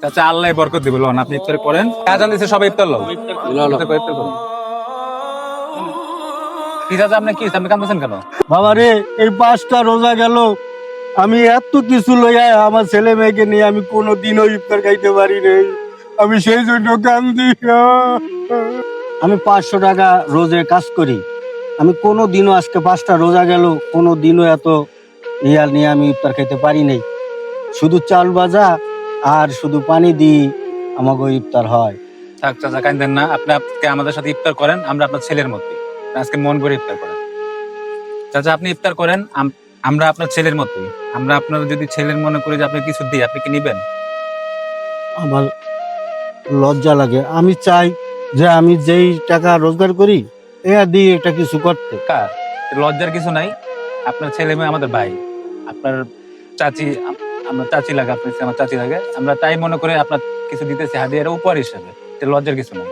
চাচা আল্লাহ বরকত দিবে, লোন আপনি ইফতার করেন। আজান দিছে, সবাই ইফতার লো। ইফতার করুন। কি চাচা আপনি কি আপনি কাঁদতেছেন কেন? বাবা রে, এই 5টা রোজা গেল, আমি এত কিছু লইয়া আমার ছেলে মেয়েকে নিয়ে আমি কোনোদিনও ইফতার খাইতে পারি নাই। আমি সেই জন্য কান্দি। আমি 500 টাকা রোজে কাজ করি, আমি কোনোদিনও আজকে 5টা রোজা গেল কোনোদিনও এত ইয়ার নিয়ে আমি ইফতার খাইতে পারি নাই। শুধু চাল ভাজা আর শুধু পানি দিয়ে আমাকে ইফতার হয়। থাক চাচা কাঁদেন না, আপনি আজকে আমাদের সাথে ইফতার করেন, আমরা আপনার ছেলের মতোই। আজকে মন করে ইফতার করেন। চাচা আপনি ইফতার করেন, আমরা আপনার ছেলের মতোই। আমরা আপনার যদি ছেলের মনে করি যে আপনি কিছু দিই, আপনি কি নিবেন? আমার লজ্জা লাগে, আমি চাই যে আমি যেই টাকা রোজগার করি এ দিয়ে এটা কিছু করতে। কার লজ্জার কিছু নাই। আপনার ছেলে মেয়ে আমাদের ভাই, আপনার চাচি, আমার চাচি লাগে, আপনার আমার চাচি লাগে। আমরা তাই মনে করে আপনার কিছু দিতেছি হাদিয়া, উপহার হিসেবে। লজ্জার কিছু নাই।